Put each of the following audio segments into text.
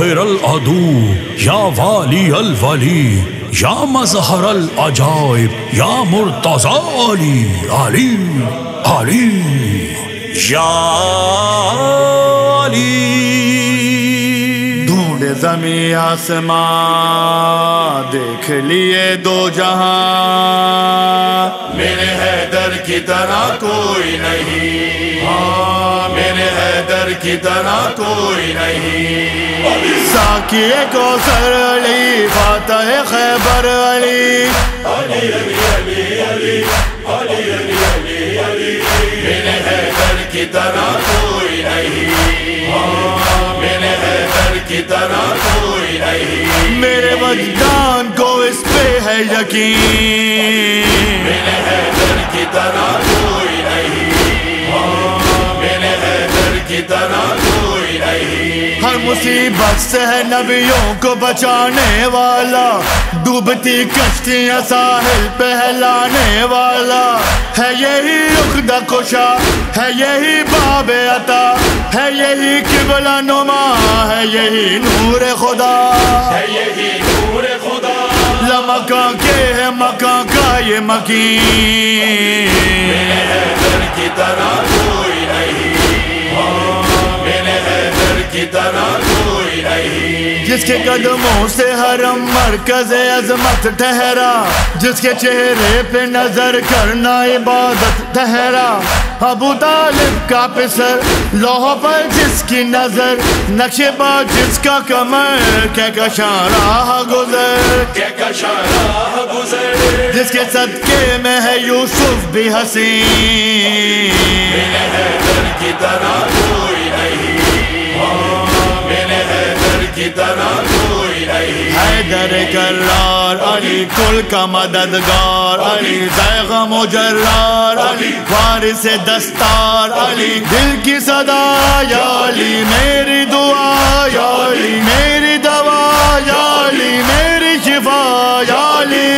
خیر العدو یا والی الولی یا مظہر العجائب یا مرتضی علی علی علی یا علی. ڈھونڈ زمیں آسمان دیکھ لیے دو جہاں، میرے حیدر کی طرح کوئی نہیں، ہاں میرے حیدر کی طرح کوئی نہیں. ساقی کوثر علی، فاتح خیبر علی، علی علی علی علی علی علی علی. میرے حیدر کی طرح کوئی نہیں، ہاں میرے حیدر کی طرح کوئی نہیں. میرے وجدان کو اس پہ ہے یقین، میرے حیدر کی طرح کوئی نہیں، ہاں میرے حیدر کی طرح کوئی نہیں. ہر مصیبت سے ہے نبیوں کو بچانے والا، ڈوبتی کشتیاں ساحل پہ لانے والا ہے. یہی عقدہ کشا ہے، یہی باب عطا ہے، یہی قبلہ نما ہے، یہی نور خدا ہے، یہی نور خدا. لمکان کے ہے مکان کا یہ مکین، میرے حیدر کی طرح کوئی نہیں، ہاں میرے حیدر کی طرح کوئی نہیں. جس کے قدموں سے حرم مرکز عظمت ٹھہرا، جس کے چہرے پہ نظر کرنا عبادت ٹھہرا. ابو طالب کا پسر لوح پر جس کی نظر، نقش با جس کا کمر، کہکشاں راہ گزر، کہکشاں راہ گزر. جس کے صدقے میں ہے یوسف بھی حسین، میرے حیدر کی طرح کوئی نہیں، ہاں میرے حیدر کی طرح کوئی نہیں. حیدر کرار علی کل کا مددگار علی، ذائق مجرار علی، وارث دستار علی، دل کی صدا یا علی، میری دعا یا علی، میری دوا یا علی، میری شفا یا علی.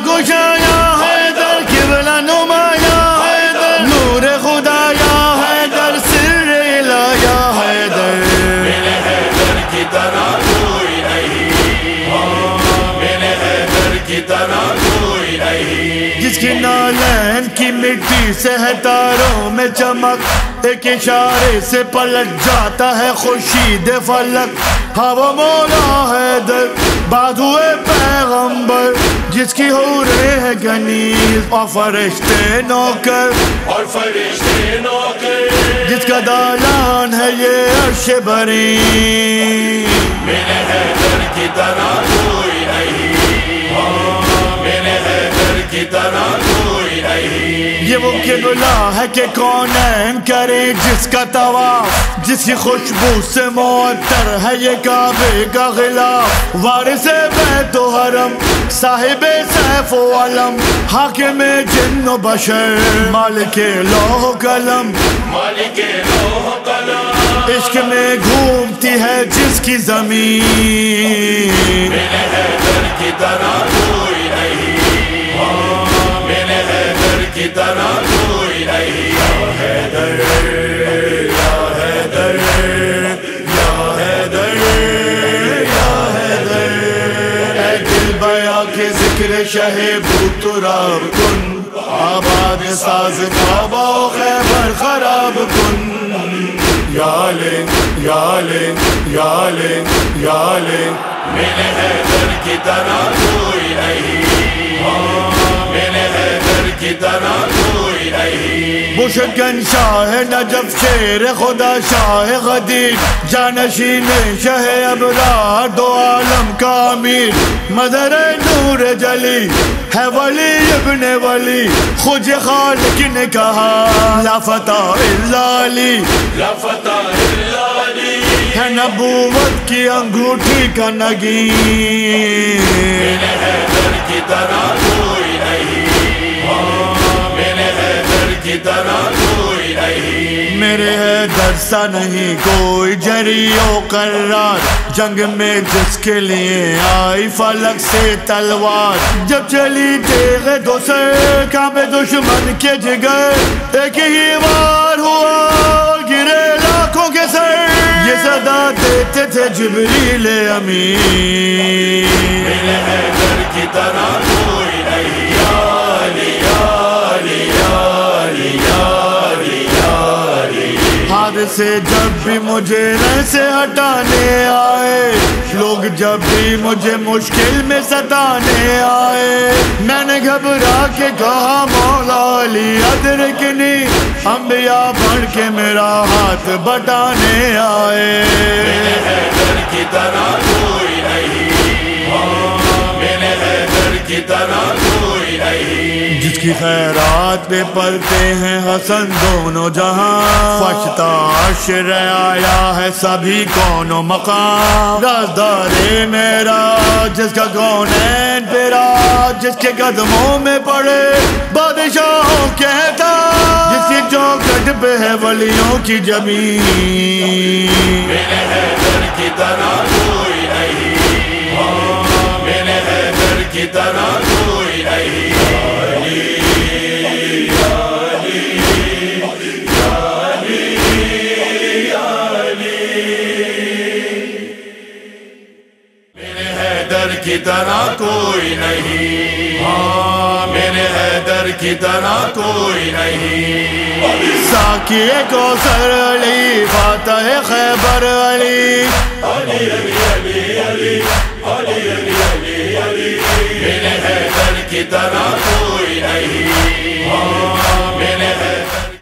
کشا یا حیدر، قبلہ نما یا حیدر، نور خدا یا حیدر، سر الہ یا حیدر. میرے حیدر کی طرح کوئی نہیں، ہاں میرے حیدر کی طرح کوئی نہیں. جس کی نالین کی مٹی سے ہے تاروں میں چمک، ایک اشارے سے پلٹ جاتا ہے خورشید فلک. ہاں وہ مولا حیدر بازوئے پیغمبر، جس کی حوریں ہے گنیز اور فرشتے نوکر، اور فرشتے نوکر. جس کا دالان ہے یہ عرش بری، میرے حیدر کی طرح کوئی نہیں، ہاں میرے حیدر کی طرح کوئی نہیں. یہ وہ قبلہ ہے کہ کونین کرے جس کا طواف، جس کی خوشبو سے معطر ہے یہ کعبے کا غلاف. وارث بیت و حرم، صاحب سیف و علم، حاکم جن و بشر، مالک لوح و قلم، مالک لوح و قلم. عشق میں گھومتی ہے جس کی زمین، میرے حیدر کی طرح کوئی نہیں، ہاں میرے حیدر کی طرح کوئی نہیں. یا حیدر یا حیدر یا حیدر یا حیدر. اے دل بیا کے ذکر شہ بوتراب کن، آباد ساز کعبہ و خیبر خراب کن. یا لے یا لے یا لے یا لے. میرے حیدر کی طرح کوئی نہیں، ہاں میرے حیدر کی طرح کوئی نہیں. بشکن شاہ نجف شیر خدا شاہ غدیر، جانشین شہ ابرار، دو عالم کا امیر، مظہر نور جلی ہے ولی ابن ولی. خود خالق نے کہا لا فتح الا علی، لا فتح الا علی. ہے نبوت کی انگوٹھی کا نگین، میرے حیدر کی طرح کوئی نہیں، ہاں میرے حیدر کی طرح کوئی نہیں. میرے حیدر سا نہیں کوئی جری و قرار، جنگ میں جس کے لیے آئی فلک سے تلوار. جب چلی تیغ دو سر کعبے دشمن کے جگر، ایک ہی وار ہوا اور گرے لاکھوں کے سر. یہ صدا دیتے تھے جبریل امین، میرے حیدر کی طرح کوئی نہیں، یا علی یا علی یا علی یا علی یا علی۔ ہاتھ سے جب بھی مجھے رہ سے ہٹانے آئے، لوگ جب بھی مجھے مشکل میں ستانے آئے، میں نے گھبرا کے کہا مولا علی ادرکنی، انبیاء بڑھ کے میرا ہاتھ بٹانے آئے، میرے حیدر کی طرح کوئی نہیں، میرے حیدر کی طرح کوئی نہیں، جس کی خیرات پہ پلتے ہیں حسن دونوں جہاں، فشتا عشر آیا ہے سبھی کون و مقام، رازدار میرا جس کا کونین پہ راج، جس کے قدموں میں پڑے بادشاہوں کہتا، جس کی چوکھٹ پہ ہے ولیوں کی زمین، میرے حیدر کی طرح کوئی نہیں، میرے حیدر کی طرح کوئی نہیں، کی طرح کوئی نہیں، میرے حیدر کی طرح کوئی نہیں، ساقی کوثر علی، فاتح خیبر علی، علی علی علی علی علی علی علی علی، میرے حیدر کی طرح کوئی نہیں،